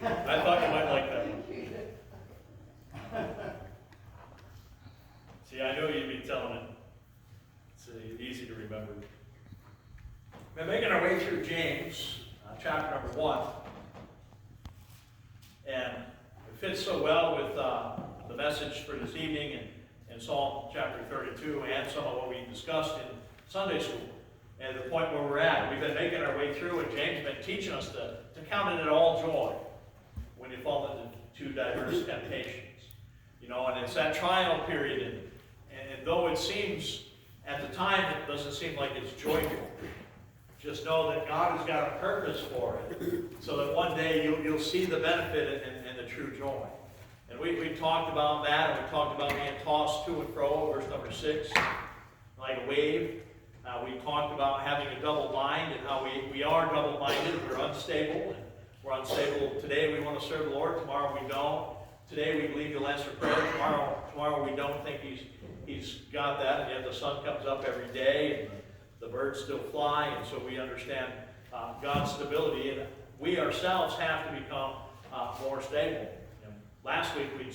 I thought you might like that one. See, I know you'd be telling it. It's easy to remember. We're making our way through James, chapter number 1. And it fits so well with the message for this evening in Psalm chapter 32 and some of what we discussed in Sunday school. And the point where we're at, we've been making our way through, and James has been teaching us to count it all joy when you fall into diverse temptations. You know, and it's that trial period, and though it seems, at the time, it doesn't seem like it's joyful. Just know that God has got a purpose for it, so that one day you'll see the benefit and the true joy. And we talked about that, and we talked about being tossed to and fro, verse number 6, like a wave. We talked about having a double mind and how we are double-minded. We're unstable. And we're unstable. Today we want to serve the Lord. Tomorrow we don't. Today we believe He'll answer prayer. Tomorrow we don't think He's got that. And yet the sun comes up every day and the birds still fly. And so we understand God's stability. And we ourselves have to become more stable. And last week we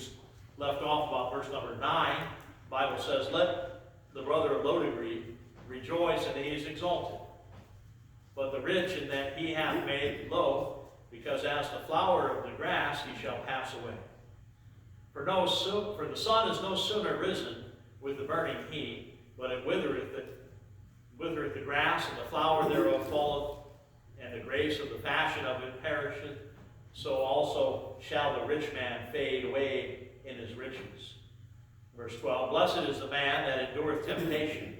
left off about verse number 9. The Bible says, "Let the brother of low degree rejoice in that he is exalted, but the rich in that he hath made low, because as the flower of the grass he shall pass away. For the sun is no sooner risen with the burning heat, but it withereth the grass, and the flower thereof falleth, and the grace of the fashion of it perisheth. So also shall the rich man fade away in his riches." Verse 12, "Blessed is the man that endureth temptation,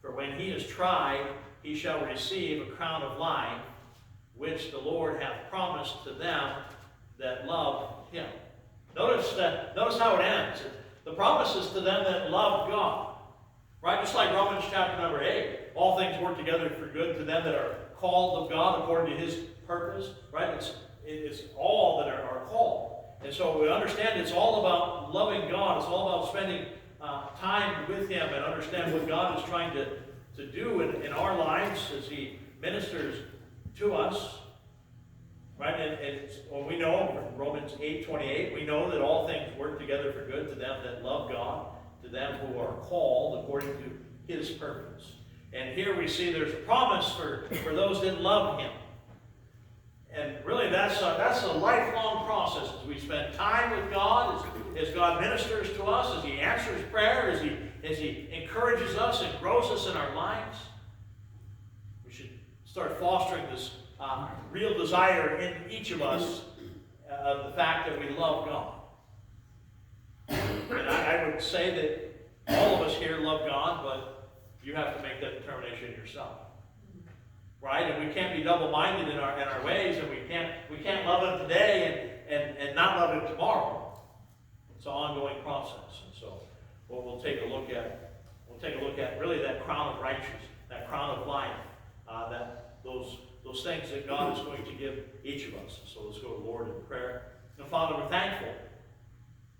for when he is tried, he shall receive a crown of life, which the Lord hath promised to them that love him." Notice how it ends. The promise is to them that love God. Right? Just like Romans chapter number 8. All things work together for good to them that are called of God according to His purpose. Right? It's all that are called. And so we understand it's all about loving God. It's all about spending time with Him and understand what God is trying to do in our lives as He ministers to us. Right? And we know in Romans 8:28, we know that all things work together for good to them that love God, to them who are called according to His purpose. And here we see there's a promise for those that love Him. And really that's a lifelong process as we spend time with God, as God ministers to us, as He answers prayer, as He encourages us and grows us in our lives. We should start fostering this real desire in each of us of the fact that we love God. And I would say that all of us here love God, but you have to make that determination yourself. Right? And we can't be double-minded in our ways, and we can't love Him today and not love Him tomorrow. It's an ongoing process. And so what we'll take a look at really that crown of righteousness, that crown of life, those things that God is going to give each of us. So let's go to the Lord in prayer. And Father, we're thankful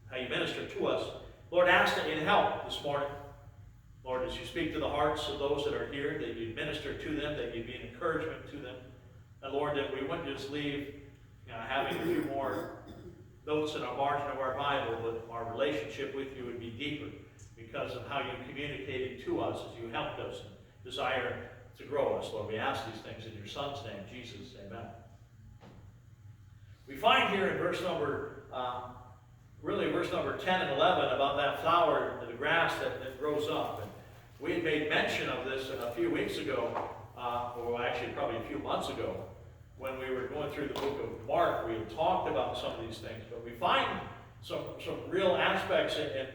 how You minister to us. Lord, ask that You'd help this morning. Lord, as You speak to the hearts of those that are here, that You'd minister to them, that You'd be an encouragement to them. And Lord, that we wouldn't just leave having a few more notes in our margin of our Bible, but our relationship with You would be deeper because of how You communicated to us as You helped us and desire to grow us. Lord, we ask these things in Your Son's name, Jesus. Amen. We find here in verse number 10 and 11 about that flower, the grass that grows up. And we had made mention of this a few weeks ago, or actually probably a few months ago, when we were going through the book of Mark. We had talked about some of these things, but we find some real aspects in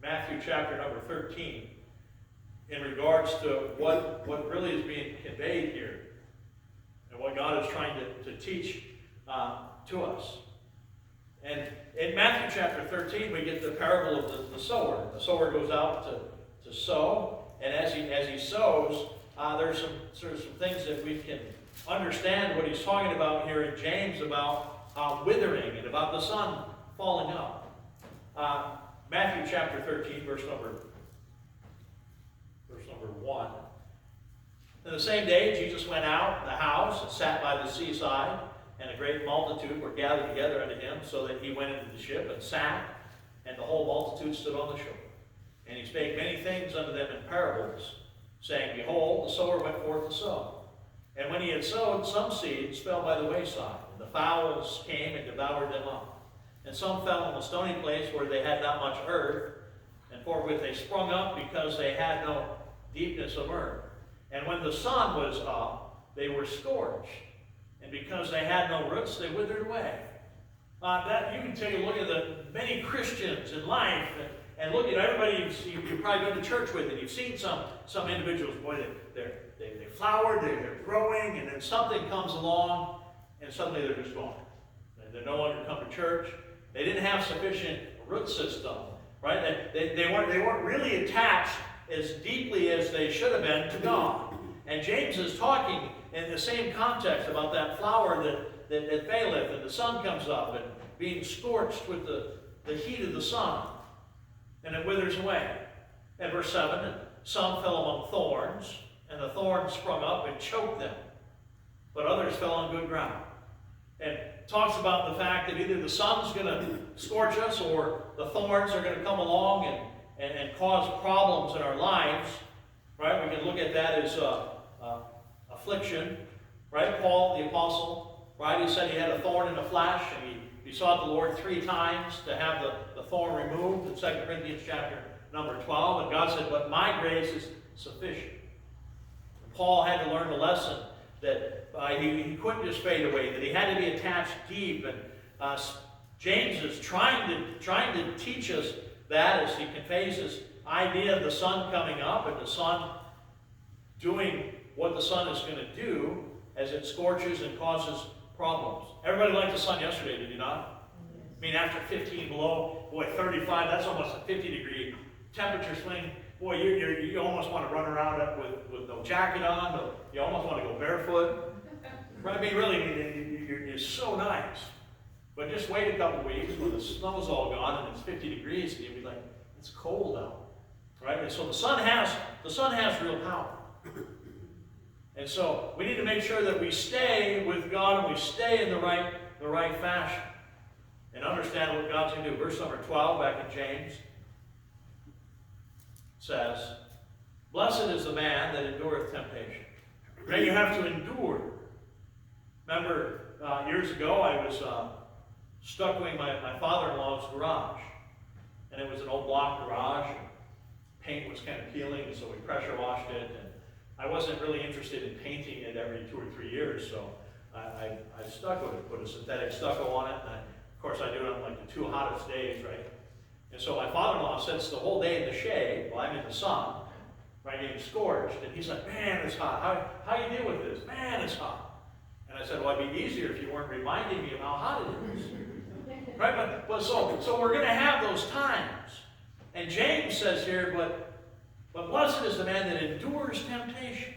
Matthew chapter number 13 in regards to what really is being conveyed here and what God is trying to teach to us. And in Matthew chapter 13, we get the parable of the sower. The sower goes out to sow, and as he sows, there's some things that we can understand what he's talking about here in James about withering and about the sun falling up. Matthew chapter 13, verse number 1. And the same day Jesus went out of the house and sat by the seaside, and a great multitude were gathered together unto him, so that he went into the ship and sat, and the whole multitude stood on the shore. And he spake many things unto them in parables, saying, Behold, the sower went forth to sow. And when he had sowed, some seeds fell by the wayside, and the fowls came and devoured them up. And some fell on a stony place where they had not much earth, and forthwith they sprung up, because they had no deepness of earth. And when the sun was up, they were scorched. And because they had no roots, they withered away. That you can take a look at the many Christians in life, and look at everybody you've probably been to church with, and you've seen some individuals, boy, they flowered, they're growing, and then something comes along, and suddenly they're just gone. They no longer come to church. They didn't have sufficient root system, right? They weren't really attached as deeply as they should have been to God. And James is talking in the same context about that flower that faileth, and the sun comes up, and being scorched with the heat of the sun, and it withers away. And verse 7, and some fell among thorns, and the thorns sprung up and choked them. But others fell on good ground. And talks about the fact that either the sun's going to scorch us, or the thorns are going to come along and cause problems in our lives. Right? We can look at that as affliction. Right? Paul, the apostle, right? He said he had a thorn in the flesh, and he besought the Lord 3 times to have the thorn removed in 2 Corinthians chapter number 12. And God said, but my grace is sufficient. And Paul had to learn the lesson that he couldn't just fade away, that he had to be attached deep. And James is trying to teach us that as he conveys this idea of the sun coming up and the sun doing what the sun is going to do as it scorches and causes problems. Everybody liked the sun yesterday, did you not? Yes. I mean, after 15 below, boy, 35, that's almost a 50-degree temperature swing. Boy, you almost want to run around with no jacket on. You almost want to go barefoot. Right? I mean, really, you're so nice. But just wait a couple weeks when the snow's all gone and it's 50 degrees, and you'll be like, it's cold out. Right? And so the sun has real power. And so we need to make sure that we stay with God and we stay in the right fashion and understand what God's going to do. Verse number 12 back in James says, blessed is the man that endureth temptation. Right? You have to endure. Remember, years ago I was stuck doing my father-in-law's garage. And it was an old block garage. And paint was kind of peeling, so we pressure washed it. And I wasn't really interested in painting it every 2 or 3 years, so I stuck with it, put a synthetic stucco on it, and of course I do it on like the 2 hottest days, right? And so my father-in-law sits the whole day in the shade while I'm in the sun, right, getting scorched, and he's like, man, it's hot. How you deal with this? Man, it's hot. And I said, well, it'd be easier if you weren't reminding me of how hot it is. Right? But so we're going to have those times. And James says here, but blessed is the man that endures temptation.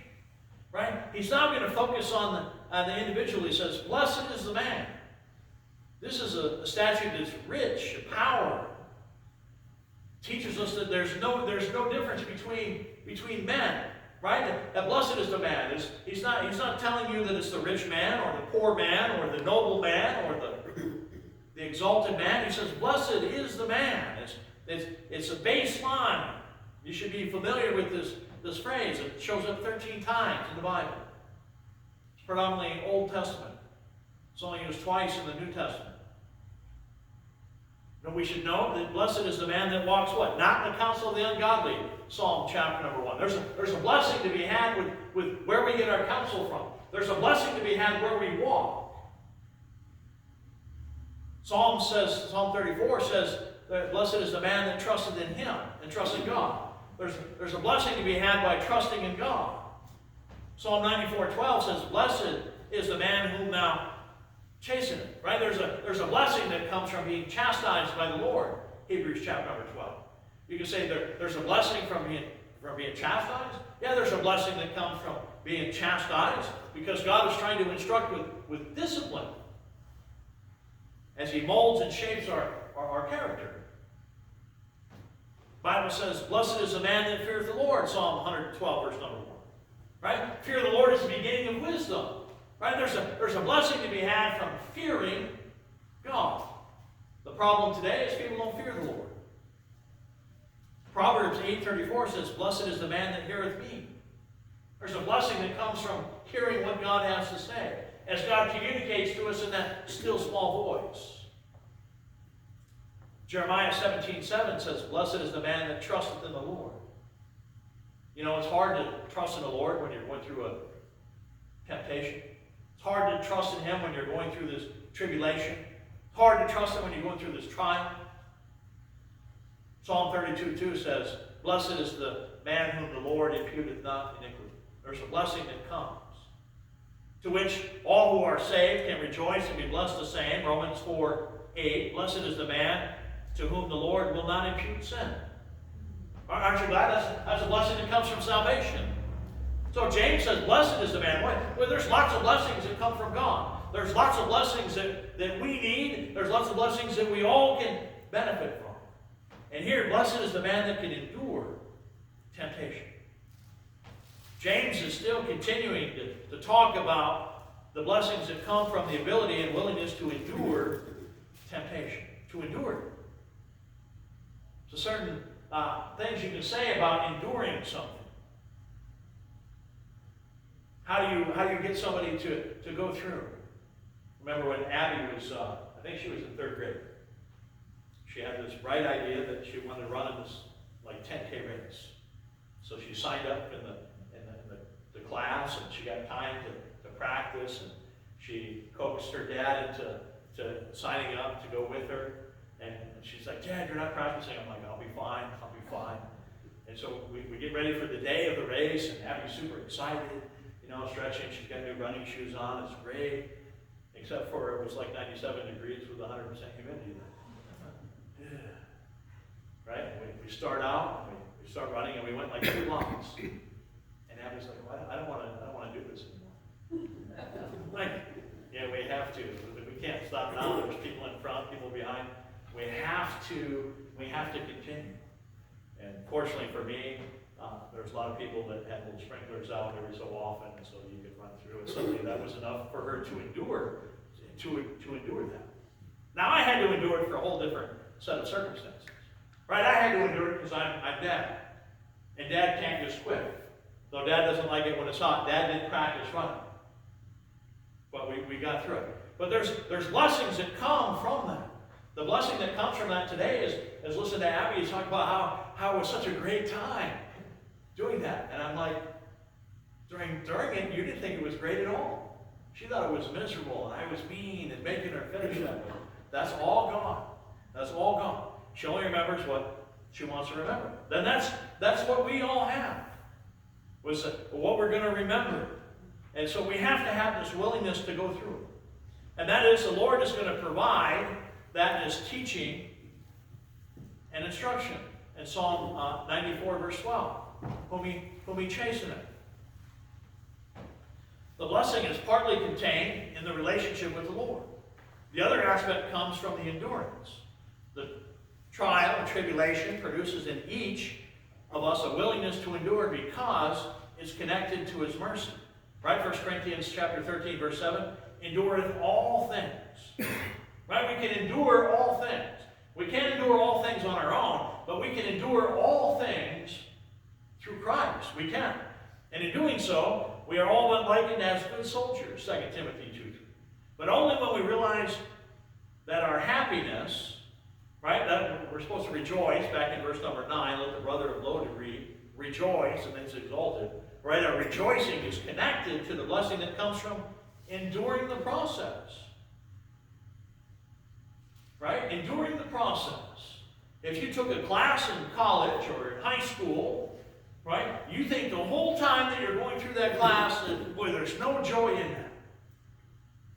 Right? He's not going to focus on the individual. He says, blessed is the man. This is a statute that's rich in power. Teaches us that there's no difference between men. Right? That blessed is the man. He's not telling you that it's the rich man or the poor man or the noble man or the exalted man. He says, blessed is the man. It's a baseline. You should be familiar with this phrase. It shows up 13 times in the Bible. It's predominantly Old Testament. It's only used twice in the New Testament. And we should know that blessed is the man that walks what? Not in the counsel of the ungodly. Psalm chapter number 1. There's a blessing to be had with where we get our counsel from. There's a blessing to be had where we walk. Psalm 34 says that blessed is the man that trusted in him and trusted God. There's a blessing to be had by trusting in God. Psalm 94:12 says, blessed is the man whom thou chasteneth. Right? There's a blessing that comes from being chastised by the Lord. Hebrews chapter number 12. You can say there's a blessing from being chastised. Yeah, there's a blessing that comes from being chastised because God is trying to instruct with discipline as he molds and shapes our character. The Bible says, blessed is the man that feareth the Lord, Psalm 112, verse number 1. Right? Fear of the Lord is the beginning of wisdom. Right? There's a blessing to be had from fearing God. The problem today is people don't fear the Lord. Proverbs 8:34 says, "Blessed is the man that heareth me." There's a blessing that comes from hearing what God has to say, as God communicates to us in that still small voice. Jeremiah 17:7 says, "Blessed is the man that trusteth in the Lord." You know, it's hard to trust in the Lord when you're going through a temptation. It's hard to trust in Him when you're going through this tribulation. It's hard to trust Him when you're going through this trial. Psalm 32:2 says, "Blessed is the man whom the Lord imputeth not iniquity." There's a blessing that comes, to which all who are saved can rejoice and be blessed the same. Romans 4:8, "Blessed is the man to whom the Lord will not impute sin." Aren't you glad? That's a blessing that comes from salvation. So James says, "Blessed is the man." Well, there's lots of blessings that come from God. There's lots of blessings that we need. There's lots of blessings that we all can benefit from. And here, blessed is the man that can endure temptation. James is still continuing to talk about the blessings that come from the ability and willingness to endure temptation. To endure it. So certain things you can say about enduring something. How do you get somebody to go through? Remember when Abby was, I think she was in 3rd grade. She had this bright idea that she wanted to run in this like 10K race. So she signed up in the class, and she got time to practice, and she coaxed her dad into signing up to go with her. And she's like, "Dad, you're not practicing." I'm like, I'll be fine. And so we get ready for the day of the race, and Abby's super excited, stretching. She's got new running shoes on. It's great. Except for it was like 97 degrees with 100% humidity. Right? We start out, and we start running, and we went like 2 blocks. And Abby's like, "Well, I don't want to do this anymore." Like, yeah, we have to. We can't stop now. There's people in front, people behind. We have to continue. And fortunately for me, there's a lot of people that had little sprinklers out every so often, and so you could run through it. Suddenly that was enough for her to endure that. Now I had to endure it for a whole different set of circumstances. Right? I had to endure it because I'm Dad. And Dad can't just quit. Though Dad doesn't like it when it's hot, Dad didn't practice running. But we got through it. But there's blessings that come from that. The blessing that comes from that today is listen to Abby talk about how it was such a great time doing that. And I'm like, during it, you didn't think it was great at all. She thought it was miserable, and I was mean and making her finish that. That's all gone. That's all gone. She only remembers what she wants to remember. Then that's what we all have, was what we're going to remember. And so we have to have this willingness to go through it. And that is, the Lord is going to provide that is teaching and instruction. In Psalm 94, verse 12, whom he chasteneth. The blessing is partly contained in the relationship with the Lord. The other aspect comes from the endurance. The trial and tribulation produces in each of us a willingness to endure because it's connected to His mercy. Right? 1 Corinthians chapter 13, verse 7, endureth all things. Right? We can endure all things. We can't endure all things on our own, but we can endure all things through Christ. We can. And in doing so, we are all but likened as good soldiers, 2 Timothy 2:3. But only when we realize that our happiness, right, that we're supposed to rejoice, back in verse number 9, let the brother of low degree rejoice, and it's exalted. Right, our rejoicing is connected to the blessing that comes from enduring the process. Right? Enduring the process. If you took a class in college or in high school, right, you think the whole time that you're going through that class that, boy, there's no joy in that.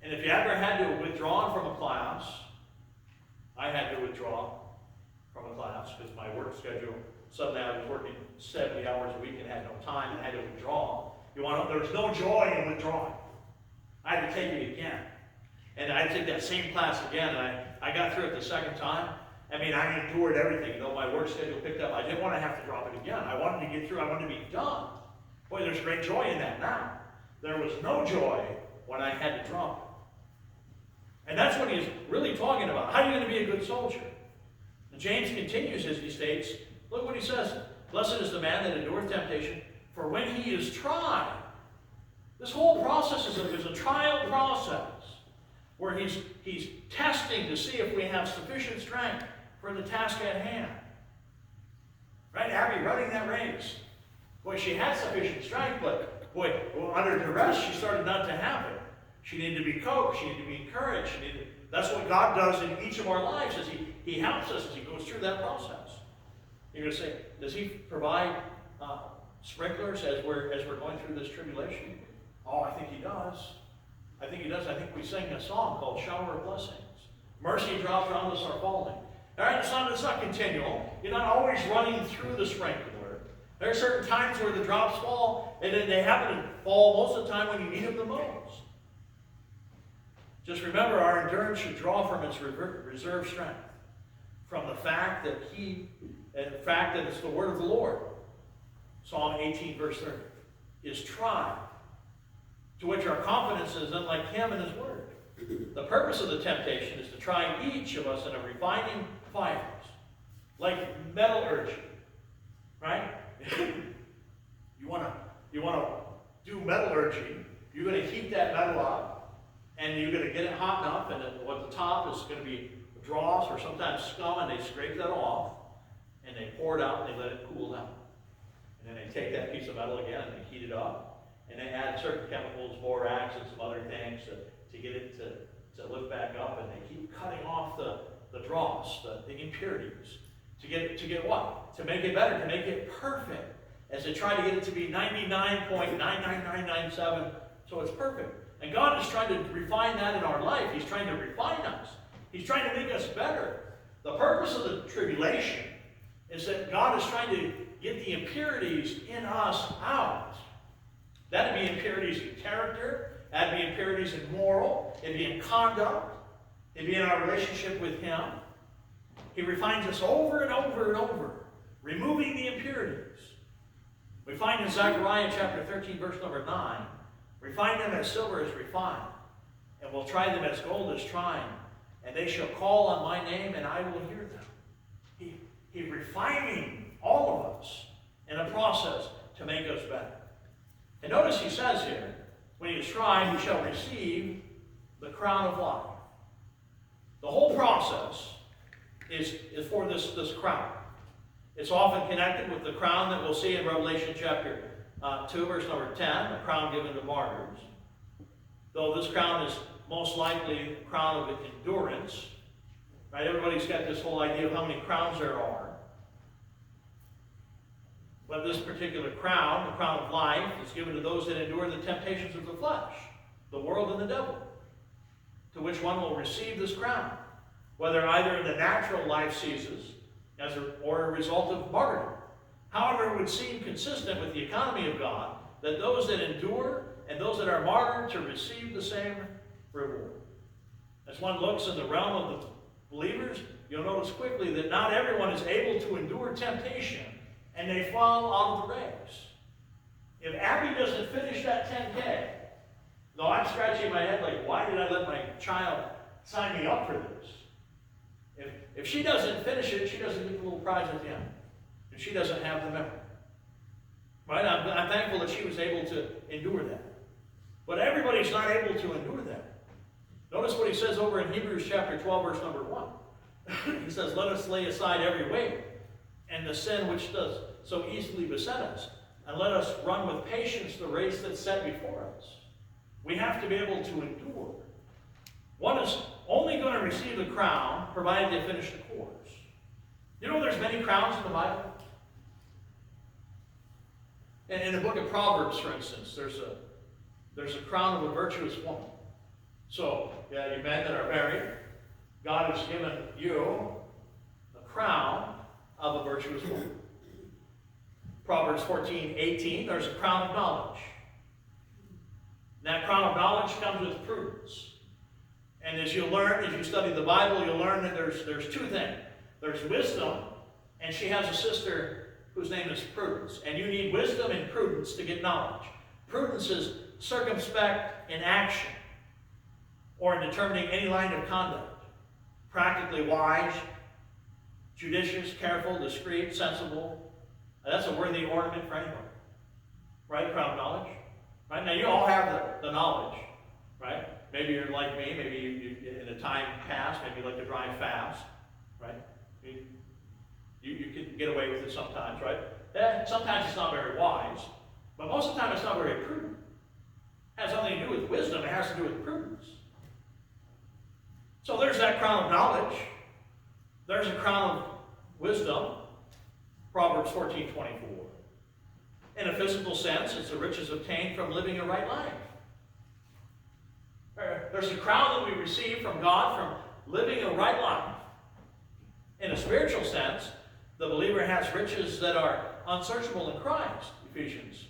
And if you ever had to withdraw from a class, I had to withdraw from a class because my work schedule, suddenly I was working 70 hours a week and had no time and had to withdraw. There's no joy in withdrawing. I had to take it again. And I had to take that same class again, and I got through it the second time. I mean, I endured everything. Though my work schedule picked up, I didn't want to have to drop it again. I wanted to get through. I wanted to be done. Boy, there's great joy in that now. There was no joy when I had to drop it. And that's what he's really talking about. How are you going to be a good soldier? And James continues as he states, look what he says. Blessed is the man that endureth temptation, for when he is tried. This whole process is a trial process where he's testing to see if we have sufficient strength for the task at hand. Right, Abby, running that race. Boy, she had sufficient strength, but boy, under duress, she started not to have it. She needed to be coached. She needed to be encouraged. That's what God does in each of our lives, is He helps us as He goes through that process. You're going to say, does He provide sprinklers as we're going through this tribulation? Oh, I think He does. I think He does. I think we sing a song called Shower of Blessings. Mercy drops around us are falling. All right, it's not continual. You're not always running through the sprinkler. There are certain times where the drops fall, and then they happen to fall most of the time when you need them the most. Just remember, our endurance should draw from its reserve strength, from the fact that it's the word of the Lord. Psalm 18, verse 30, is tried, to which our confidence is unlike Him and His word. The purpose of the temptation is to try each of us in a refining fires, like metallurgy, right? You want to do metallurgy. You're going to heat that metal up, and you're going to get it hot enough, and then at the top is going to be dross or sometimes scum, and they scrape that off, and they pour it out, and they let it cool down. And then they take that piece of metal again, and they heat it up, and they add certain chemicals, borax, and some other things to get it to lift back up, and they keep cutting off the dross, the impurities, to get what? To make it better, to make it perfect, as they try to get it to be 99.99997, so it's perfect. And God is trying to refine that in our life. He's trying to refine us. He's trying to make us better. The purpose of the tribulation is that God is trying to get the impurities in us out. That'd be impurities in character. That'd be impurities in moral. It'd be in conduct. It'd be in our relationship with Him. He refines us over and over and over, removing the impurities. We find in Zechariah chapter 13, verse number 9, refine them as silver is refined, and will try them as gold is tried, and they shall call on my name, and I will hear them. He's refining all of us in a process to make us better. And notice he says here, when he is tried, he shall receive the crown of life. The whole process is for this crown. It's often connected with the crown that we'll see in Revelation chapter 2, verse number 10, the crown given to martyrs. Though this crown is most likely a crown of endurance. Right? Everybody's got this whole idea of how many crowns there are. But this particular crown, the crown of life, is given to those that endure the temptations of the flesh, the world and the devil, to which one will receive this crown, whether either in the natural life seasons or a result of martyrdom. However, it would seem consistent with the economy of God that those that endure and those that are martyred to receive the same reward. As one looks in the realm of the believers, you'll notice quickly that not everyone is able to endure temptation and they fall out of the race. If Abby doesn't finish that 10K, though I'm scratching my head like, why did I let my child sign me up for this? If she doesn't finish it, she doesn't get the little prize at the end. And she doesn't have the memory. Right? I'm thankful that she was able to endure that. But everybody's not able to endure that. Notice what he says over in Hebrews chapter 12, verse number 1. He says, let us lay aside every weight and the sin which does so easily beset us, and let us run with patience the race that's set before us. We have to be able to endure. One is only going to receive the crown provided they finish the course. You know there's many crowns in the Bible? And in the book of Proverbs, for instance, there's a crown of a virtuous woman. So, yeah, you men that are married, God has given you the crown of a virtuous woman. Proverbs 14:18, there's a crown of knowledge. And that crown of knowledge comes with prudence. And as you learn, as you study the Bible, you'll learn that there's two things. There's wisdom, and she has a sister whose name is prudence. And you need wisdom and prudence to get knowledge. Prudence is circumspect in action. or in determining any line of conduct. Practically wise, judicious, careful, discreet, sensible. That's a worthy ornament for anyone. Right? Crown of knowledge. Right? Now you all have the knowledge. Right? Maybe you're like me. Maybe you in a time past, maybe you like to drive fast. Right? You can get away with it sometimes, right? Sometimes it's not very wise, but most of the time it's not very prudent. It has nothing to do with wisdom, it has to do with prudence. So there's that crown of knowledge. There's a crown of wisdom, Proverbs 14:24. In a physical sense, it's the riches obtained from living a right life. There's a crown that we receive from God from living a right life. In a spiritual sense, the believer has riches that are unsearchable in Christ, Ephesians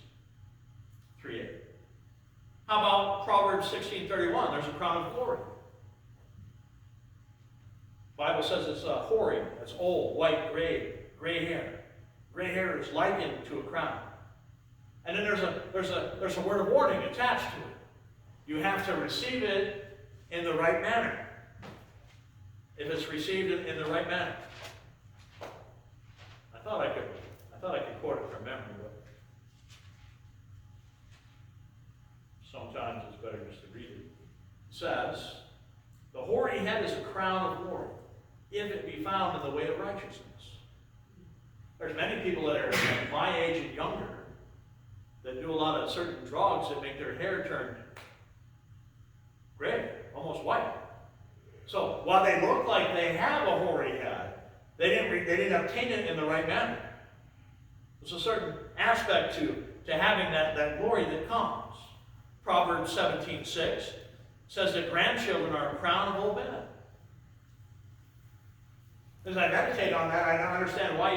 3:8. How about Proverbs 16:31? There's a crown of glory. The Bible says it's hoary, it's old, white, gray hair. Gray hair is likened to a crown. And then there's a word of warning attached to it. You have to receive it in the right manner. If it's received in the right manner. I thought I could quote it from memory, but sometimes it's better just to read it. It says, "The hoary head is a crown of glory, if it be found in the way of righteousness." There's many people that are my age and younger that do a lot of certain drugs that make their hair turn gray, almost white. So while they look like they have a hoary head, they didn't obtain it in the right manner. There's a certain aspect to having that glory that comes. Proverbs 17:6 says that grandchildren are a crown of old men. As I meditate on that, I don't understand why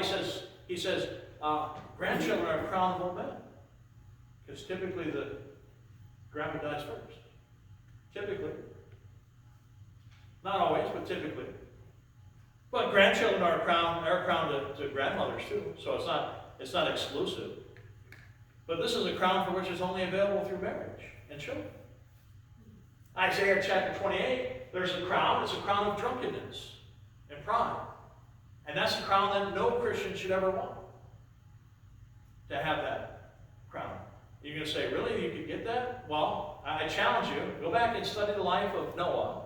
he says grandchildren are a crown of old men. Because typically the grandpa dies first. Typically. Not always, but typically. But grandchildren are a crown to grandmothers too. So it's not exclusive. But this is a crown for which is only available through marriage and children. Isaiah chapter 28, there's a crown. It's a crown of drunkenness and pride. And that's a crown that no Christian should ever want. To have that crown. You're going to say, really? You could get that? Well, I challenge you. Go back and study the life of Noah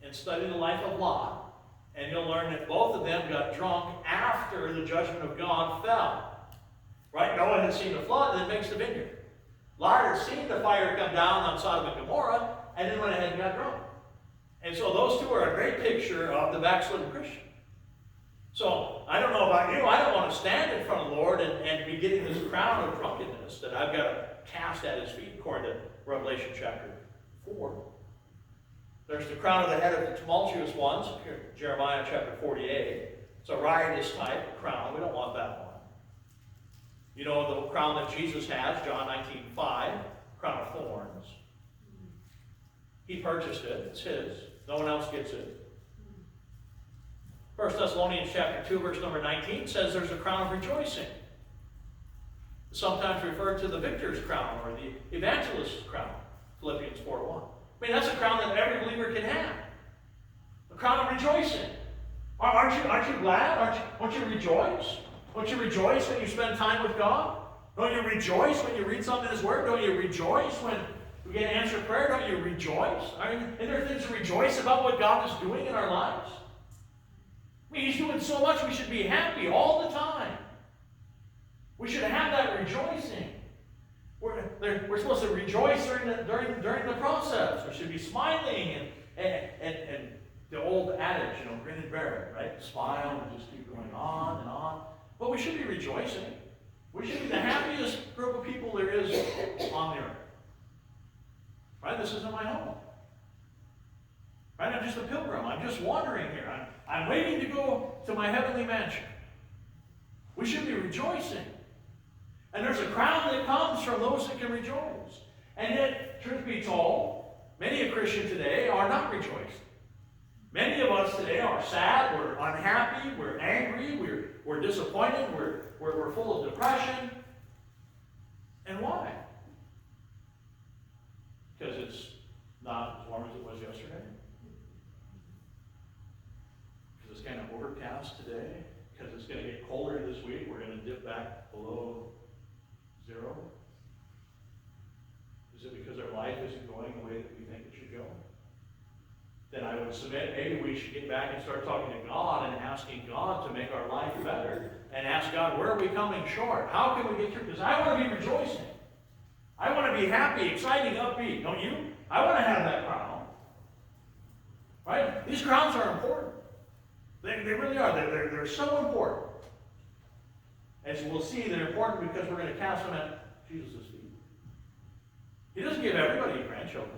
and study the life of Lot, and you'll learn that both of them got drunk after the judgment of God fell. Right? Noah had seen the flood, and then makes the vineyard. Lot had seen the fire come down on Sodom and Gomorrah, and then went ahead and got drunk. And so those two are a great picture of the backslidden Christian. So, I don't know about you, I don't want to stand in front of the Lord and be getting this crown of drunkenness that I've got to cast at his feet, according to Revelation chapter 4. There's the crown of the head of the tumultuous ones, Jeremiah chapter 48. It's a riotous type crown. We don't want that one. You know the crown that Jesus has, John 19:5, crown of thorns. He purchased it. It's his. No one else gets it. 1 Thessalonians chapter 2, verse number 19 says there's a crown of rejoicing. Sometimes referred to the victor's crown or the evangelist's crown, Philippians 4:1. I mean, that's a crown that every believer can have. A crown of rejoicing. Aren't you glad? Won't you rejoice? Don't you rejoice when you spend time with God? Don't you rejoice when you read something in His Word? Don't you rejoice when we get answered prayer? Don't you rejoice? Isn't there things to rejoice about what God is doing in our lives? I mean, He's doing so much, we should be happy all the time. We should have that rejoicing. We're supposed to rejoice during the process. We should be smiling and the old adage, grin and bear it, right? Smile and just keep going on and on. But we should be rejoicing. We should be the happiest group of people there is on the earth. Right? This isn't my home. Right? I'm just a pilgrim. I'm just wandering here. I'm waiting to go to my heavenly mansion. We should be rejoicing. And there's a crown that comes from those that can rejoice. And yet, truth be told, many a Christian today are not rejoicing. Many of us today are sad, we're unhappy, we're angry, we're disappointed, we're full of depression. And why? Because it's not as warm as it was yesterday. kind of overcast today because it's going to get colder this week. We're going to dip back below 0? Is it because our life isn't going the way that we think it should go? Then I would submit maybe we should get back and start talking to God and asking God to make our life better and ask God, where are we coming short? How can we get through? Because I want to be rejoicing. I want to be happy, exciting, upbeat. Don't you? I want to have that crown. Right? These crowns are important. They really are. They're so important. As we'll see, they're important because we're going to cast them at Jesus' feet. He doesn't give everybody grandchildren.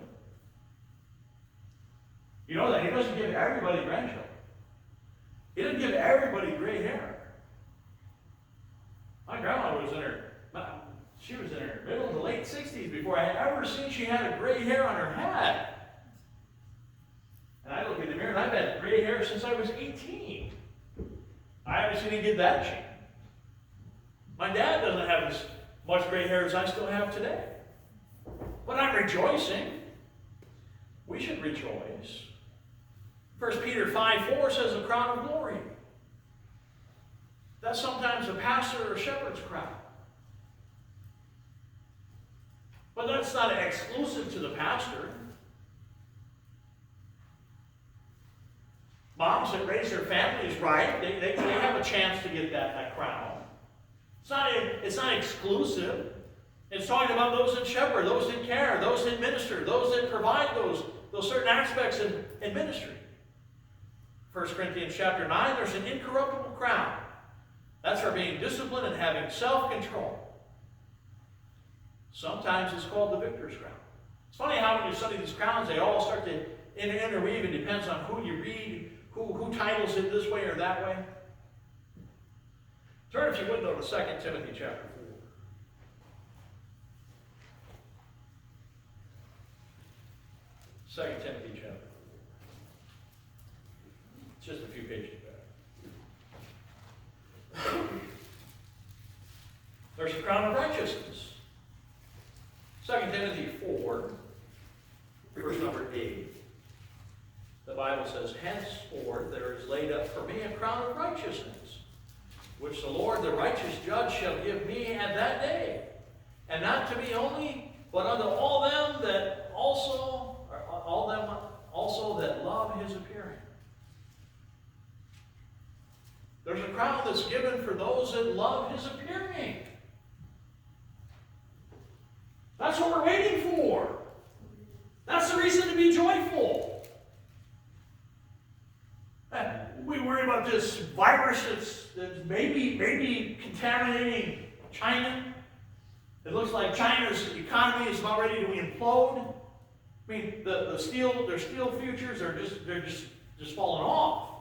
You know that? He doesn't give everybody grandchildren. He doesn't give everybody gray hair. My grandma was in her middle to late 60s before I had ever seen she had a gray hair on her head. And I look in the mirror and I've had gray hair since I was 18. I obviously didn't get that shape. My dad doesn't have as much gray hair as I still have today. But I'm rejoicing. We should rejoice. 1 Peter 5:4 says a crown of glory. That's sometimes a pastor or a shepherd's crown. But that's not exclusive to the pastor. Moms that raise their families right, they have a chance to get that crown. It's not exclusive. It's talking about those that shepherd, those that care, those that minister, those that provide those certain aspects in ministry. 1 Corinthians chapter 9, there's an incorruptible crown. That's for being disciplined and having self-control. Sometimes it's called the victor's crown. It's funny how when you study these crowns, they all start to interweave. It depends on who you read, who titles it this way or that way. Turn, if you would, though, to 2 Timothy chapter 4. 2 Timothy chapter 4. It's just a few pages back. There's a crown of righteousness. 2 Timothy 4, verse number 8. The Bible says, henceforth there is laid up for me a crown of righteousness, which the Lord, the righteous judge, shall give me at that day. And not to me only, but unto all them also that love his appearing. There's a crown that's given for those that love his appearing. That's what we're waiting for. That's the reason to be joyful. We worry about this virus that's maybe contaminating China. It looks like China's economy is about ready to implode. I mean, their steel futures are just falling off.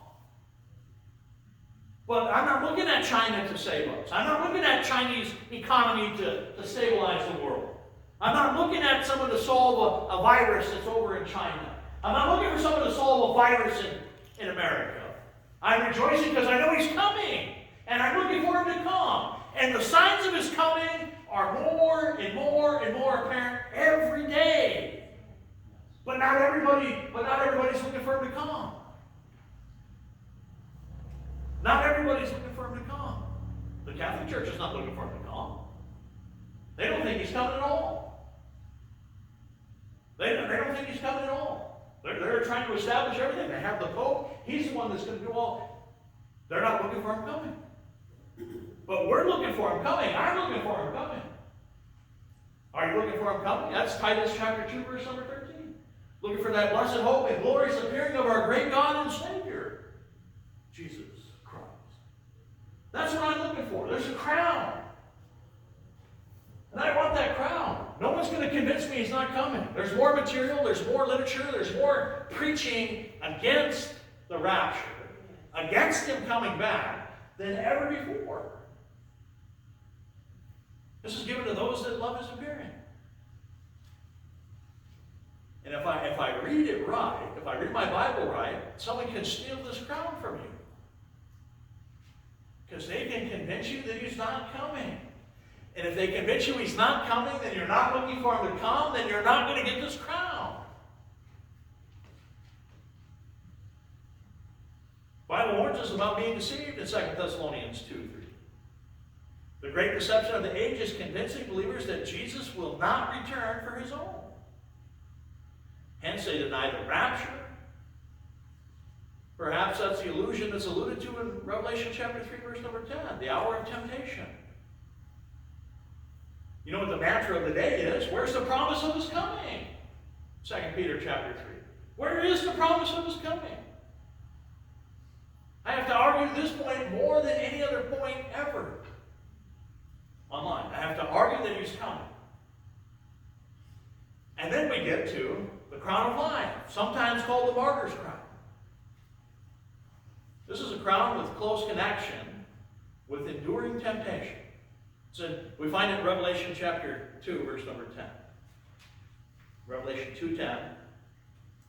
But I'm not looking at China to save us. I'm not looking at Chinese economy to stabilize the world. I'm not looking at someone to solve a virus that's over in China. I'm not looking for someone to solve a virus in America. I'm rejoicing because I know he's coming. And I'm looking for him to come. And the signs of his coming are more and more and more apparent every day. But not everybody's looking for him to come. Not everybody's looking for him to come. The Catholic Church is not looking for him to come. They don't think he's coming at all. They don't think he's coming at all. They're trying to establish everything. They have the Pope. He's the one that's going to do all. They're not looking for him coming. But we're looking for him coming. I'm looking for him coming. Are you looking for him coming? That's Titus chapter 2, verse number 13. Looking for that blessed hope and glorious appearing of our great God and Savior, Jesus Christ. That's what I'm looking for. There's a crown. And I want that crown. No one's going to convince me he's not coming. There's more material, there's more literature, there's more preaching against the rapture, against him coming back, than ever before. This is given to those that love his appearing. And if I read it right, if I read my Bible right, someone can steal this crown from you. Because they can convince you that he's not coming. And if they convince you he's not coming, then you're not looking for him to come, then you're not going to get this crown. Bible warns us about being deceived in 2 Thessalonians 2:3. The great deception of the age is convincing believers that Jesus will not return for his own. Hence, they deny the rapture. Perhaps that's the illusion that's alluded to in Revelation chapter 3, verse number 10, the hour of temptation. You know what the mantra of the day is? Where's the promise of his coming? 2 Peter chapter 3. Where is the promise of his coming? I have to argue this point more than any other point ever online. I have to argue that he's coming. And then we get to the crown of life, sometimes called the martyr's crown. This is a crown with close connection with enduring temptation. So we find it in Revelation chapter 2, verse number 10. Revelation 2:10.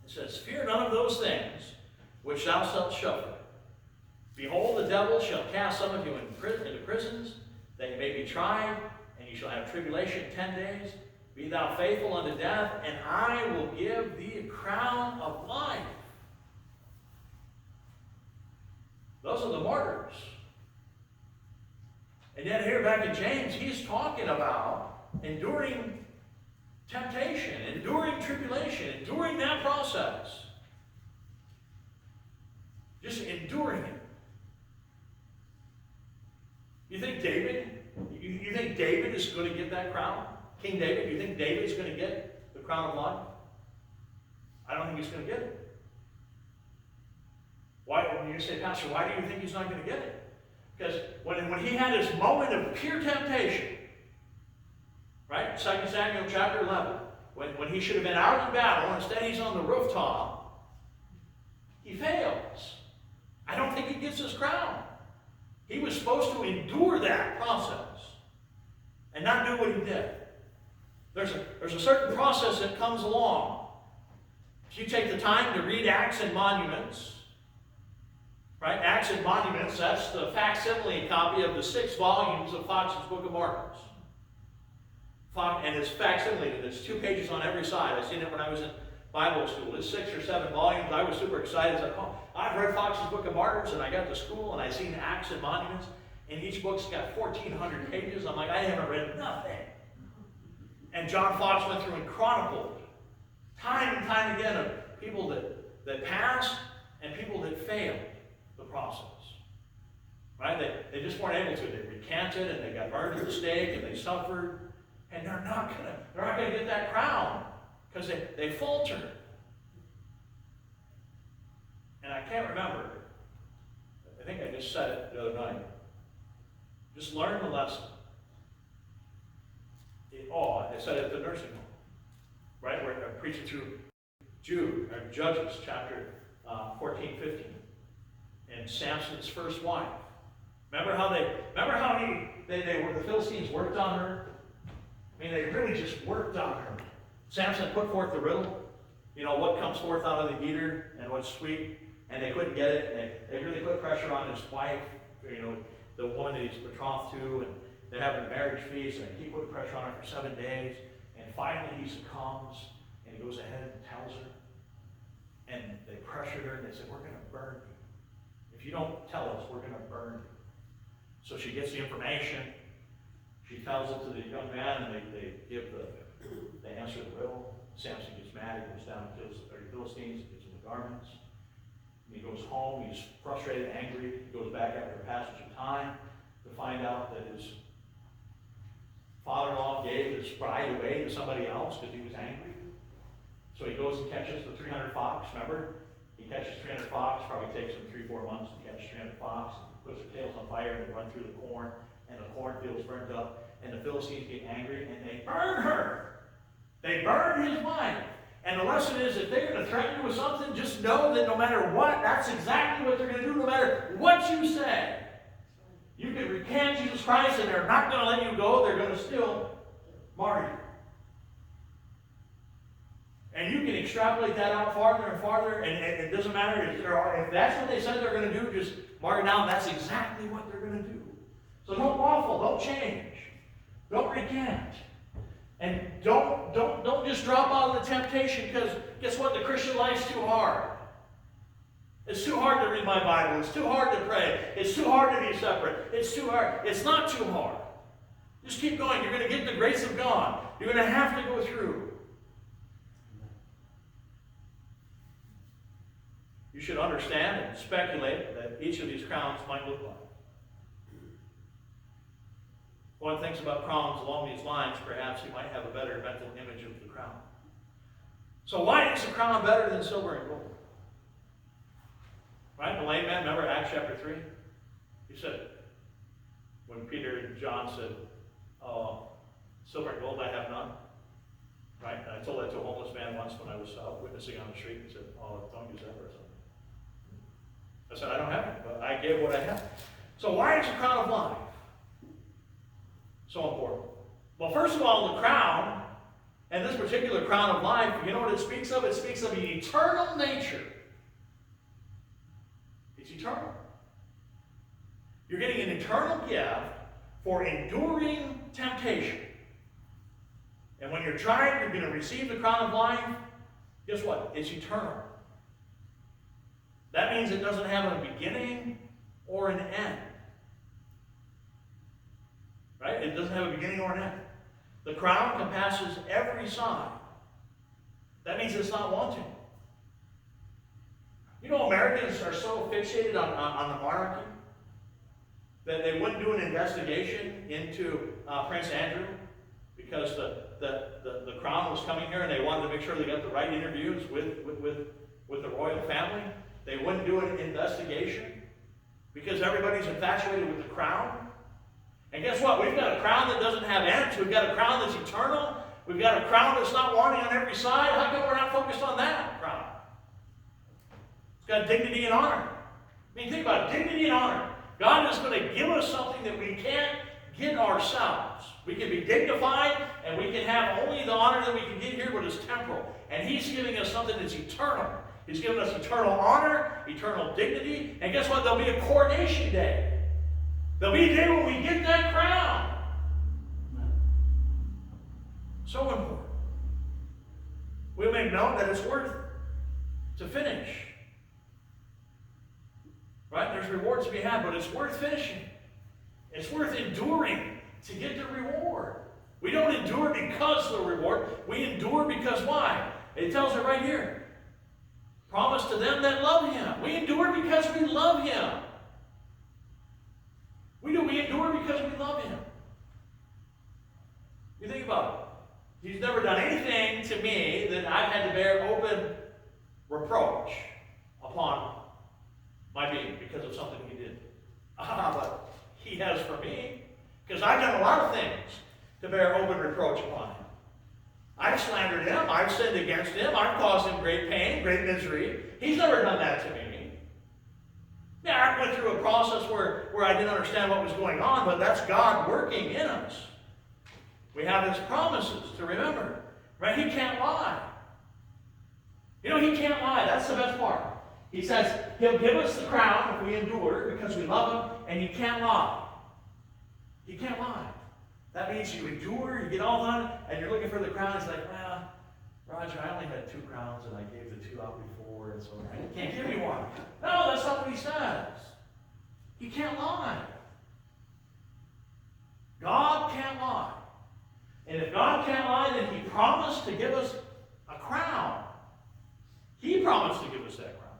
It says, "Fear none of those things which thou shalt suffer. Behold, the devil shall cast some of you into prisons, that you may be tried, and you shall have tribulation 10 days. Be thou faithful unto death, and I will give thee a crown of life." Those are the martyrs. And yet here back in James, he's talking about enduring temptation, enduring tribulation, enduring that process. Just enduring it. You think David is going to get that crown? King David, you think David's going to get the crown of life? I don't think he's going to get it. Why? When you say, Pastor, why do you think he's not going to get it? Because when he had his moment of pure temptation, right? 2 Samuel chapter 11, when he should have been out in battle, instead he's on the rooftop, he fails. I don't think he gets his crown. He was supposed to endure that process and not do what he did. There's a certain process that comes along. If you take the time to read Acts and Monuments, right? Acts and Monuments, that's the facsimile copy of the 6 volumes of Fox's Book of Martyrs. And it's facsimile, there's 2 pages on every side. I seen it when I was in Bible school. It's 6 or 7 volumes. I was super excited. I was like, oh, I've read Fox's Book of Martyrs, and I got to school, and I seen Acts and Monuments, and each book's got 1,400 pages. I'm like, I haven't read nothing. And John Fox went through and chronicled time and time again of people that passed and people that failed the process. Right? They just weren't able to. They recanted and they got burned at the stake and they suffered. And they're not gonna get that crown because they faltered. And I can't remember. I think I just said it the other night. Just learn the lesson. I said it at the nursing home. Right? Where I'm preaching through Judges chapter 14, 15. And Samson's first wife. Remember how the Philistines worked on her? I mean, they really just worked on her. Samson put forth the riddle. You know, what comes forth out of the eater and what's sweet. And they couldn't get it. They really put pressure on his wife, you know, the woman that he's betrothed to. And they're having a marriage feast. And they keep putting pressure on her for 7 days. And finally he succumbs. And he goes ahead and tells her. And they pressured her and they said, we're going to burn you. If you don't tell us, we're going to burn you. So she gets the information. She tells it to the young man, and they answer the riddle. Samson gets mad. He goes down and kills the 30 Philistines. He gives them the garments. He goes home. He's frustrated, angry. He goes back after a passage of time to find out that his father-in-law gave his bride away to somebody else because he was angry. So he goes and catches the 300 fox. Remember? He catches 300 fox. Probably takes him 3-4 months to catch 300 fox. Puts their tails on fire and they run through the corn, and the cornfields burned up, and the Philistines get angry and they burn her. They burn his wife. And the lesson is, if they're going to threaten you with something, just know that no matter what, that's exactly what they're going to do, no matter what you say. You can recant Jesus Christ and they're not going to let you go, they're going to still martyr you. And you can extrapolate that out farther and farther, and it doesn't matter if that's what they said they're going to do, just mark it down. That's exactly what they're going to do. So don't waffle, don't change, don't recant, and don't just drop out of the temptation because guess what? The Christian life's too hard. It's too hard to read my Bible. It's too hard to pray. It's too hard to be separate. It's too hard. It's not too hard. Just keep going. You're going to get the grace of God. You're going to have to go through. You should understand and speculate that each of these crowns might look like. One thinks about crowns along these lines, perhaps he might have a better mental image of the crown. So why is a crown better than silver and gold? Right? The lame man, remember Acts chapter 3? He said, when Peter and John said, silver and gold I have none. Right? And I told that to a homeless man once when I was witnessing on the street. He said, don't use that for something. I said, I don't have it, but I gave what I have. So why is the crown of life so important? Well, first of all, the crown, and this particular crown of life, you know what it speaks of? It speaks of an eternal nature. It's eternal. You're getting an eternal gift for enduring temptation. And when you're tried, you're going to receive the crown of life. Guess what? It's eternal. That means it doesn't have a beginning or an end. Right? It doesn't have a beginning or an end. The crown compasses every side. That means it's not wanting. You know, Americans are so fixated on the monarchy that they wouldn't do an investigation into Prince Andrew because the crown was coming here and they wanted to make sure they got the right interviews with the royal family. They wouldn't do an investigation because everybody's infatuated with the crown. And guess what? We've got a crown that doesn't have ends. We've got a crown that's eternal. We've got a crown that's not wanting on every side. How come we're not focused on that crown? It's got dignity and honor. I mean, think about it. Dignity and honor. God is going to give us something that we can't get ourselves. We can be dignified, and we can have only the honor that we can get here, but it's temporal. And He's giving us something that's eternal. He's given us eternal honor, eternal dignity, and guess what? There'll be a coronation day. There'll be a day when we get that crown. So important. We'll make known that it's worth to finish. Right? There's rewards to be had, but it's worth finishing. It's worth enduring to get the reward. We don't endure because of the reward. We endure because why? It tells it right here. Promise to them that love Him. We endure because we love Him. We endure because we love Him. You think about it. He's never done anything to me that I've had to bear open reproach upon my being because of something He did. But He has for me, because I've done a lot of things to bear open reproach upon Him. I've slandered Him. I've sinned against Him. I've caused Him great pain, great misery. He's never done that to me. Yeah, I went through a process where I didn't understand what was going on, but that's God working in us. We have His promises to remember. Right? He can't lie. You know, He can't lie. That's the best part. He says He'll give us the crown if we endure because we love Him, and He can't lie. He can't lie. That means you endure, you get all done, and you're looking for the crown. It's like, well, Roger, I only had 2 crowns, and I gave the 2 out before, and so I can't give you one. No, that's not what He says. He can't lie. God can't lie. And if God can't lie, then He promised to give us a crown. He promised to give us that crown.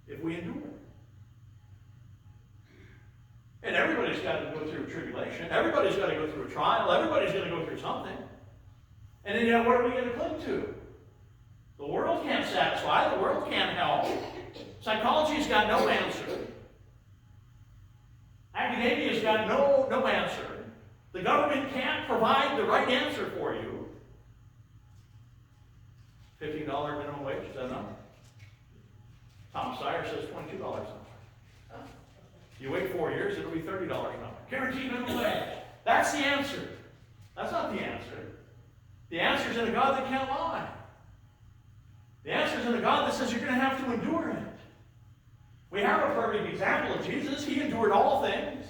If we endure. And everybody's got to go through tribulation. Everybody's got to go through a trial. Everybody's going to go through something. And then what are we going to cling to? The world can't satisfy. The world can't help. Psychology's got no answer. Academia's got no answer. The government can't provide the right answer for you. $15 minimum wage, is that enough? Tom Sire says $22 an hour. You wait 4 years, it'll be $30 an hour. Guaranteed minimum wage. That's the answer. That's not the answer. The answer is in a God that can't lie. The answer is in a God that says you're going to have to endure it. We have a perfect example of Jesus. He endured all things.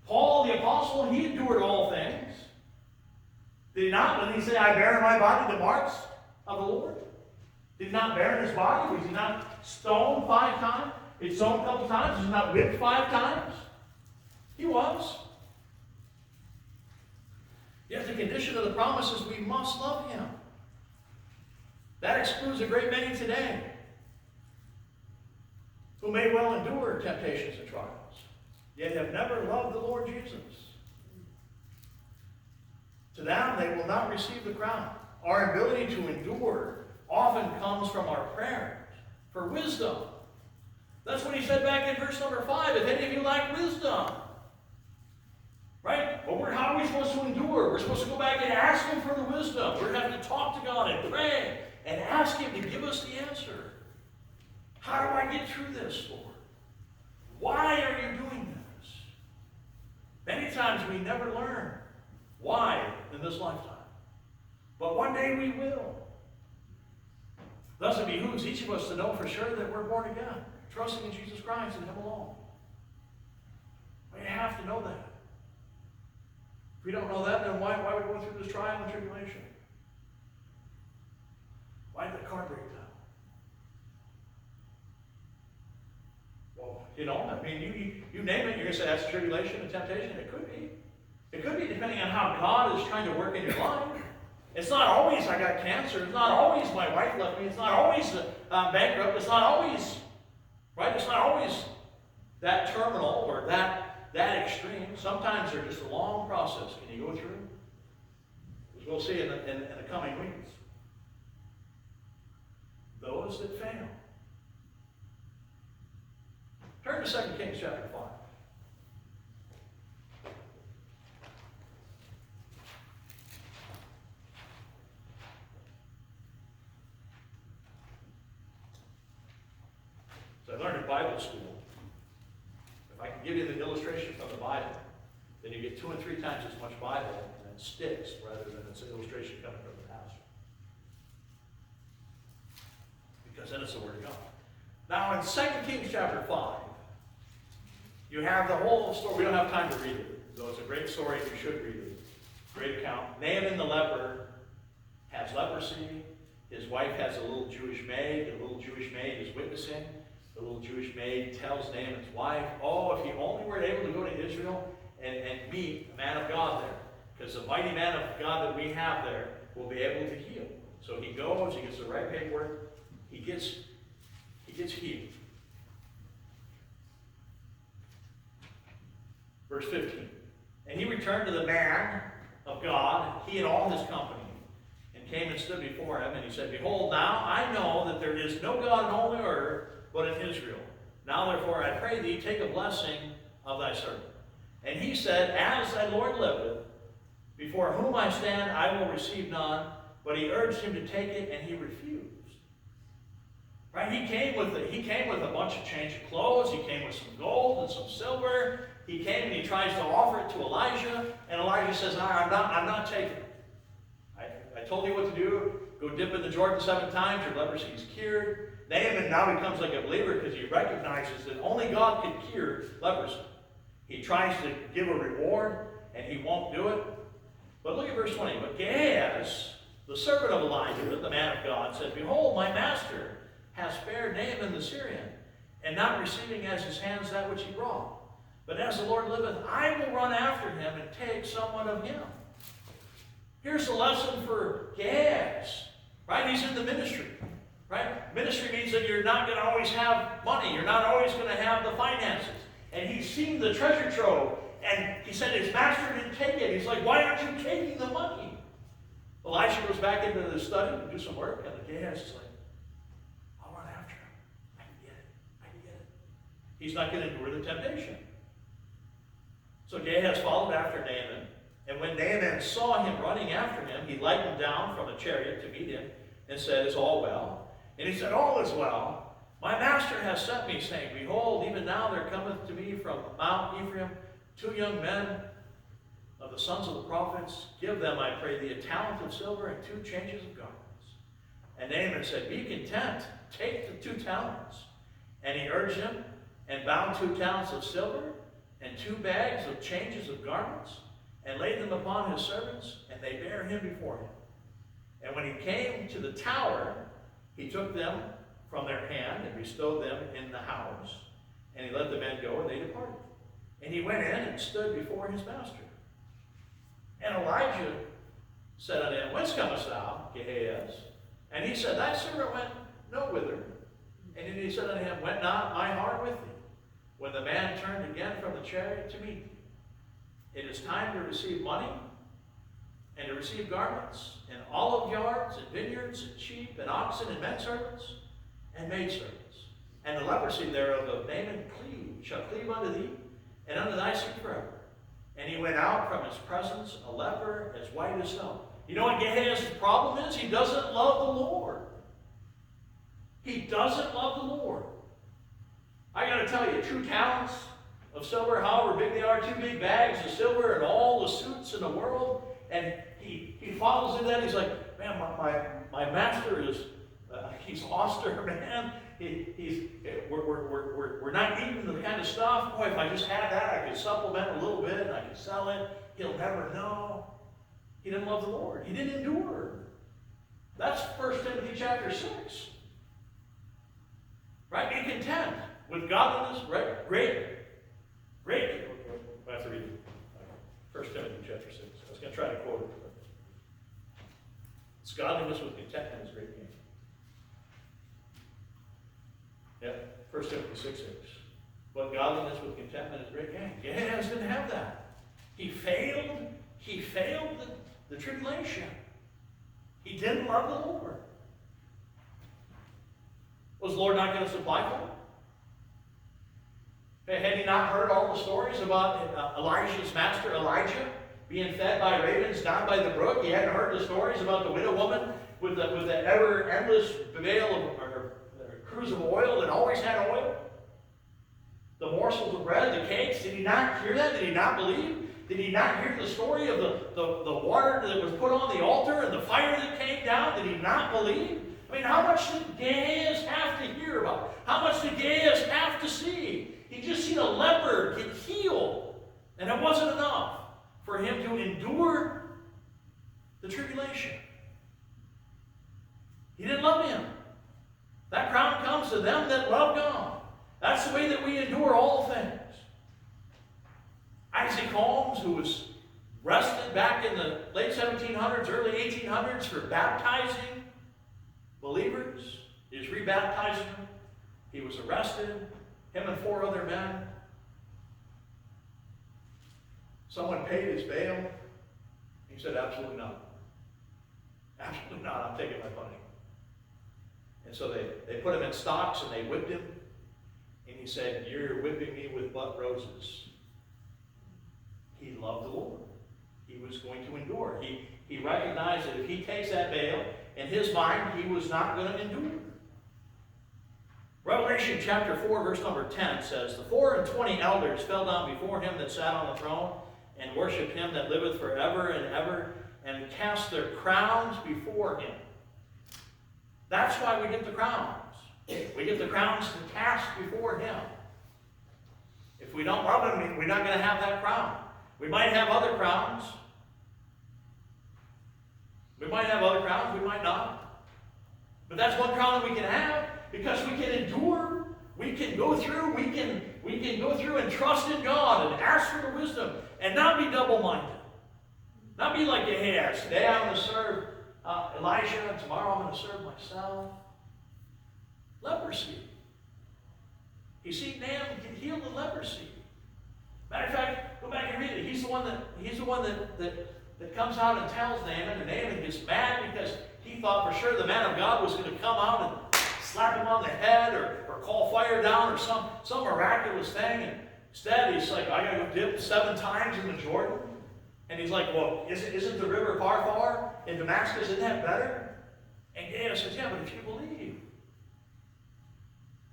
Paul the apostle, he endured all things. Did he not? When he said, I bear in my body the marks of the Lord. Did he not bear in his body? Was he not stoned 5 times? He stoned a couple times? Was he not whipped 5 times? He was. Yet the condition of the promise is we must love him. That excludes a great many today who may well endure temptations and trials, yet have never loved the Lord Jesus. To them, they will not receive the crown. Our ability to endure often comes from our prayers for wisdom. That's what he said back in verse number 5. If any of you lack wisdom, right? Well, how are we supposed to endure? We're supposed to go back and ask him for the wisdom. We're going to have to talk to God and pray and ask him to give us the answer. How do I get through this, Lord? Why are you doing this? Many times we never learn why in this lifetime. But one day we will. Thus it behooves each of us to know for sure that we're born again, trusting in Jesus Christ and him alone. We have to know that. If we don't know that, then why are we going through this trial and tribulation? Why did the car break down? Well, I mean, you name it, you're going to say that's tribulation and temptation. It could be. It could be depending on how God is trying to work in your life. It's not always I got cancer. It's not always my wife left me. It's not always bankrupt. It's not always, right? It's not always that terminal or that extreme. Sometimes they're just a long process. Can you go through? As we'll see in the coming weeks. Those that fail. Turn to 2 Kings chapter 5. So I learned in Bible school, if I can give you the illustration from the Bible, then you get 2 and 3 times as much Bible and it sticks rather than it's an illustration coming from the pastor. Because then it's the Word of God. Now in 2 Kings chapter 5, you have the whole story. We don't have time to read it, though it's a great story. You should read it. Great account. Naaman the leper has leprosy. His wife has a little Jewish maid. The little Jewish maid is witnessing. The little Jewish maid tells Naaman's wife, oh, if you only were able to go to Israel and meet a man of God there, because the mighty man of God that we have there will be able to heal. So he goes, he gets the right paperwork, he gets healed. Verse 15. And he returned to the man of God, he and all his company, and came and stood before him, and he said, behold, now I know that there is no God in all the earth but in Israel. Now therefore I pray thee, take a blessing of thy servant. And he said, as thy Lord liveth, before whom I stand, I will receive none. But he urged him to take it, and he refused. Right? He came with a bunch of change of clothes. He came with some gold and some silver. He came and he tries to offer it to Elijah, and Elijah says, I'm not taking it. I told you what to do. Go dip in the Jordan 7 times, your leprosy is cured. Naaman now becomes like a believer because he recognizes that only God can cure leprosy. He tries to give a reward, and he won't do it. But look at verse 20. But Gehazi, the servant of Elijah, the man of God, said, behold, my master has spared Naaman the Syrian, and not receiving as his hands that which he brought. But as the Lord liveth, I will run after him and take somewhat of him. Here's the lesson for Gehazi, right? He's in the ministry, right? Ministry means that you're not going to always have money. You're not always going to have the finances. And he's seen the treasure trove, and he said his master didn't take it. He's like, why aren't you taking the money? Elisha goes back into the study to do some work, and the Gehazi is like, I'll run after him. I can get it. He's not going to endure the temptation. So Gehazi followed after Naaman, and when Naaman saw him running after him, he lightened down from a chariot to meet him and said, is all well? And he said, all is well. My master has sent me, saying, behold, even now there cometh to me from Mount Ephraim 2 young men of the sons of the prophets. Give them, I pray thee, a talent of silver and 2 changes of garments. And Naaman said, be content, take the 2 talents. And he urged him, and bound 2 talents of silver and 2 bags of changes of garments, and laid them upon his servants, and they bare him before him. And when he came to the tower, he took them from their hand and bestowed them in the house. And he let the men go, and they departed. And he went in and stood before his master. And Elijah said unto him, Whence comest thou, Gehazi? And he said, Thy servant went no whither. And he said unto him, Went not my heart with thee, when the man turned again from the chariot to meet thee? It is time to receive money, and to receive garments, and olive yards, and vineyards, and sheep, and oxen, and men servants, and maidservants. And the leprosy thereof of Naaman shall cleave unto thee, and unto thy seed forever. And he went out from his presence, a leper as white as snow. You know what Gehazi's problem is? He doesn't love the Lord. He doesn't love the Lord. I got to tell you, 2 talents of silver, however big they are, 2 big bags of silver, and all the suits in the world, and he follows in that. He's like, man, my master is, he's austere, man. We're not eating the kind of stuff. Boy, if I just had that, I could supplement a little bit, and I could sell it. He'll never know. He didn't love the Lord. He didn't endure. That's 1 Timothy chapter 6. Right? Be content with godliness. Right? Great. I have to read it. 1 Timothy chapter 6. I was going to try to quote it. It's godliness with contentment is great gain. Yep, 1 Timothy 6:6. But godliness with contentment is great gain. Gehazi didn't have that. He failed the tribulation. He didn't love the Lord. Was the Lord not going to supply for him? Had he not heard all the stories about Elijah's master, Elijah, being fed by ravens down by the brook? He hadn't heard the stories about the widow woman with the ever-endless bale of cruse of oil that always had oil? The morsels of bread, the cakes. Did he not hear that? Did he not believe? Did he not hear the story of the water that was put on the altar and the fire that came down? Did he not believe? I mean, how much did Gehazi have to hear about? How much did Gehazi have to see? He just seen a leper get healed, and it wasn't enough for him to endure the tribulation. He didn't love him. That crown comes to them that love God. That's the way that we endure all things. Isaac Holmes, who was arrested back in the late 1700s, early 1800s for baptizing believers, is rebaptizing them. He was arrested, him and 4 other men. Someone paid his bail. He said, absolutely not. Absolutely not. I'm taking my money. And so they put him in stocks and they whipped him. And he said, you're whipping me with but roses. He loved the Lord. He was going to endure. He recognized that if he takes that bail, in his mind, he was not going to endure. Revelation chapter 4, verse number 10 says, the 24 elders fell down before him that sat on the throne, and worshipped him that liveth forever and ever, and cast their crowns before him. That's why we get the crowns. We get the crowns to cast before him. If we don't love him, we're not going to have that crown. We might have other crowns. We might have other crowns, we might not. But that's one crown that we can have because we can endure. We can go through, we can go through and trust in God and ask for the wisdom and not be double-minded. Not be like Gehazi. Today I'm going to serve Elijah, and tomorrow I'm going to serve myself. Leprosy. You see, Naaman can heal the leprosy. Matter of fact, go back and read it. He's the one that comes out and tells Naaman, and Naaman gets mad because he thought for sure the man of God was going to come out and slap him on the head or call fire down or some miraculous thing. And instead, he's like, I got to go dip 7 times in the Jordan. And he's like, well, isn't the river far in Damascus? Isn't that better? And Gehazi says, yeah, but if you believe.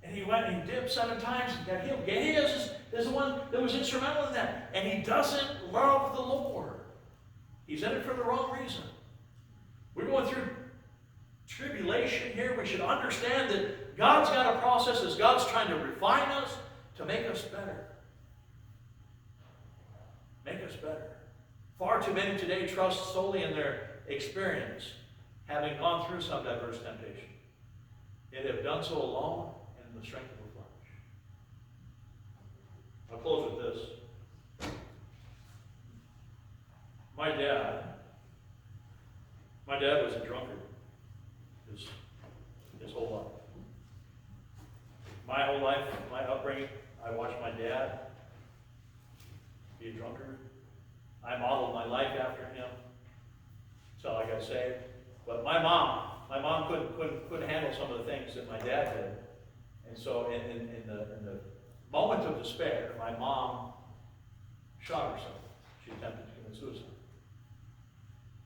And he went and he dipped 7 times and got healed. Gehazi is the one that was instrumental in that. And he doesn't love the Lord. He's in it for the wrong reason. We're going through tribulation here. We should understand that God's got a process as God's trying to refine us to make us better. Make us better. Far too many today trust solely in their experience, having gone through some diverse temptation. Yet have done so alone and in the strength of the flesh. I'll close with this. My dad was a drunkard his whole life. My whole life, my upbringing, I watched my dad be a drunkard. I modeled my life after him until I got saved. But my mom couldn't handle some of the things that my dad did. And so in the moment of despair, my mom shot herself. She attempted to commit suicide.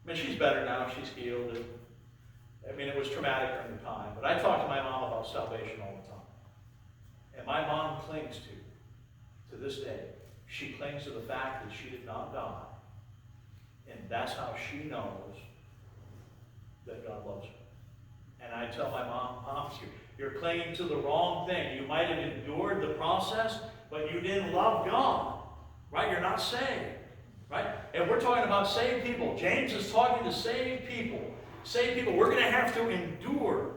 I mean, she's better now. She's healed. I mean, it was traumatic during the time. But I talk to my mom about salvation all the time. And my mom clings to this day. She clings to the fact that she did not die. And that's how she knows that God loves her. And I tell my mom, you're clinging to the wrong thing. You might have endured the process, but you didn't love God. Right? You're not saved. Right? And we're talking about saved people. James is talking to saved people. Saved people. We're going to have to endure.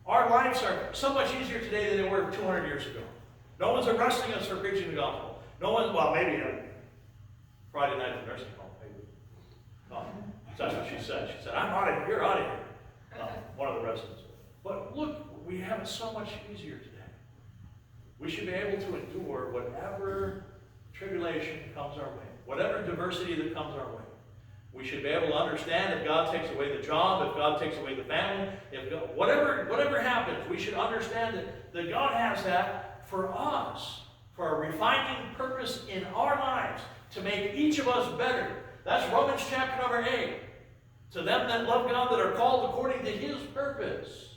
Our lives are so much easier today than they were 200 years ago. No one's arresting us for preaching the gospel. No one, well, maybe Friday night at the nursing home, maybe. No, that's what she said. She said, I'm out of here, you're out of here. One of the residents. But look, we have it so much easier today. We should be able to endure whatever tribulation comes our way, whatever diversity that comes our way. We should be able to understand if God takes away the job, if God takes away the family, if God, whatever happens, we should understand that God has that for us, for a refining purpose in our lives, to make each of us better. That's Romans chapter number 8. To them that love God, that are called according to His purpose.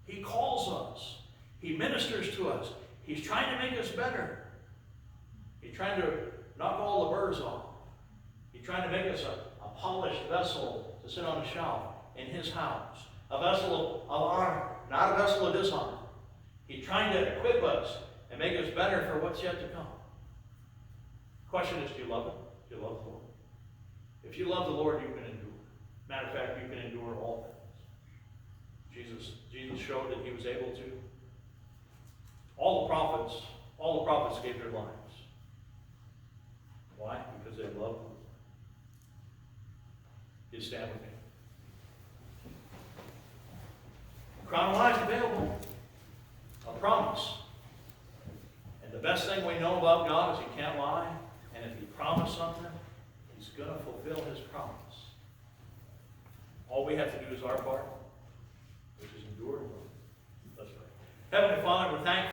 He calls us. He ministers to us. He's trying to make us better. He's trying to knock all the burrs off. He's trying to make us a polished vessel to sit on a shelf in His house. A vessel of honor, not a vessel of dishonor. He's trying to equip us and make us better for what's yet to come. The question is, do you love Him? Do you love the Lord? If you love the Lord, you can endure. Matter of fact, you can endure all things. Jesus showed that He was able to. All the prophets gave their lives. Why? Because they loved the Lord. You stand with me. Crown of Life available. A promise. And the best thing we know about God is He can't lie. And if He promised something, He's going to fulfill His promise. All we have to do is our part, which is endure. Let's pray. Heavenly Father, we're thankful.